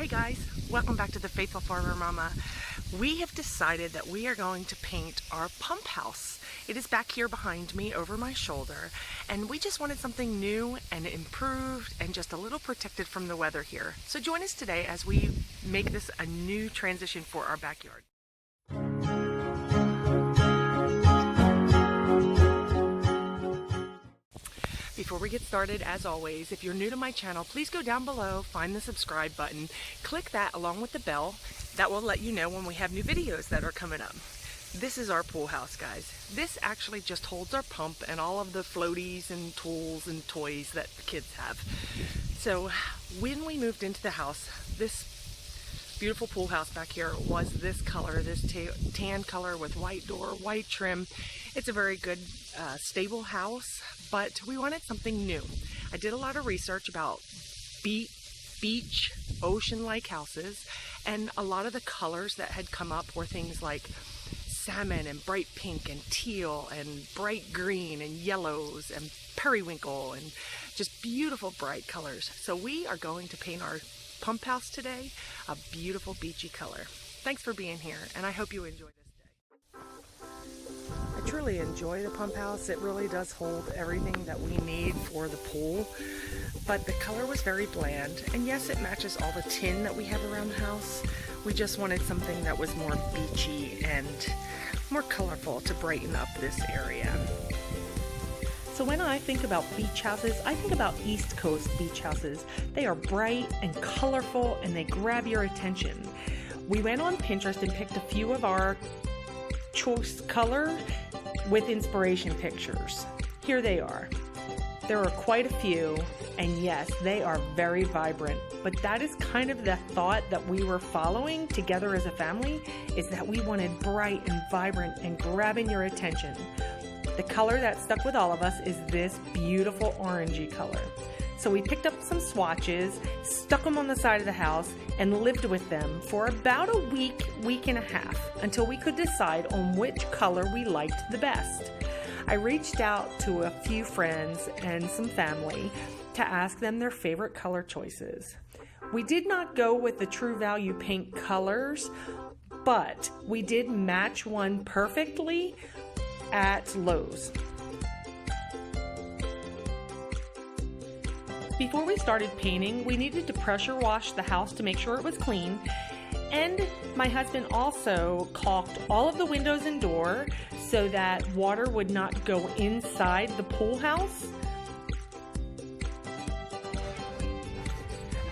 Hey guys, welcome back to the Faithful Farmer Mama. We have decided that we are going to paint our pump house. It is back here behind me over my shoulder, and we just wanted something new and improved and just a little protected from the weather here. So join us today as we make this a new transition for our backyard. Before we get started, as always, if you're new to my channel, please go down below, find the subscribe button, click that along with the bell. That will let you know when we have new videos that are coming up. This is our pool house, guys. This actually just holds our pump and all of the floaties and tools and toys that the kids have. So when we moved into the house, this beautiful pool house back here was this color, this tan color with white door, white trim. It's a very good, stable house, but we wanted something new. I did a lot of research about beach, ocean-like houses, and a lot of the colors that had come up were things like salmon and bright pink and teal and bright green and yellows and periwinkle and just beautiful bright colors. So we are going to paint our pump house today a beautiful beachy color. Thanks for being here, and I hope you enjoy this day. I truly enjoy the pump house. It really does hold everything that we need for the pool, but the color was very bland, and yes, it matches all the tin that we have around the house. We just wanted something that was more beachy and more colorful to brighten up this area. So when I think about beach houses, I think about East Coast beach houses. They are bright and colorful and they grab your attention. We went on Pinterest and picked a few of our choice color with inspiration pictures. Here they are. There are quite a few, and yes, they are very vibrant, but that is kind of the thought that we were following together as a family, is that we wanted bright and vibrant and grabbing your attention. The color that stuck with all of us is this beautiful orangey color. So we picked up some swatches, stuck them on the side of the house, and lived with them for about a week and a half, until we could decide on which color we liked the best. I reached out to a few friends and some family to ask them their favorite color choices. We did not go with the True Value paint colors, but we did match one perfectly at Lowe's. Before we started painting, we needed to pressure wash the house to make sure it was clean, and my husband also caulked all of the windows and door so that water would not go inside the pool house.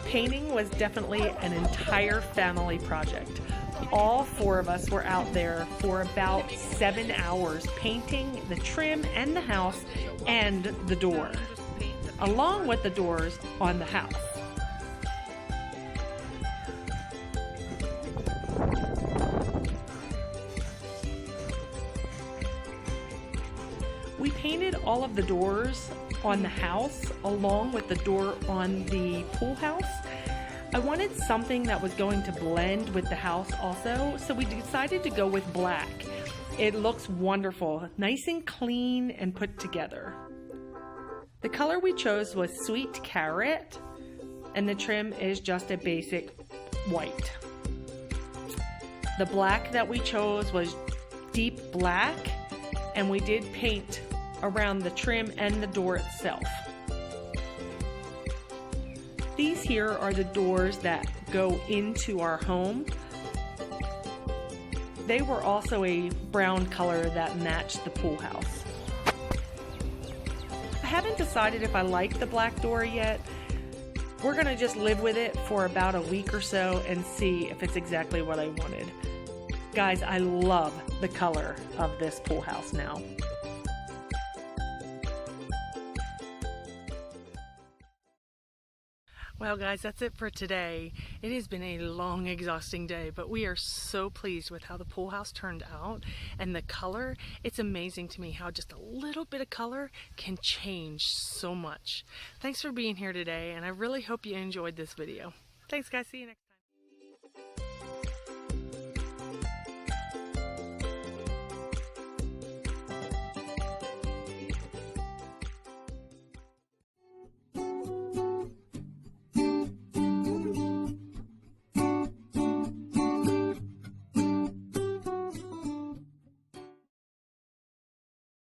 Painting was definitely an entire family project. All four of us were out there for about 7 hours painting the trim and the house and the door, along with the doors on the house. We painted all of the doors on the house along with the door on the pool house. I wanted something that was going to blend with the house also, so we decided to go with black. It looks wonderful, nice and clean and put together. The color we chose was Sweet Carrot, and the trim is just a basic white. The black that we chose was deep black, and we did paint around the trim and the door itself. These here are the doors that go into our home. They were also a brown color that matched the pool house. I haven't decided if I like the black door yet. We're gonna just live with it for about a week or so and see if it's exactly what I wanted. Guys, I love the color of this pool house now. Well guys, that's it for today. It has been a long, exhausting day, but we are so pleased with how the pool house turned out and the color. It's amazing to me how just a little bit of color can change so much. Thanks for being here today, and I really hope you enjoyed this video. Thanks guys, see you next time.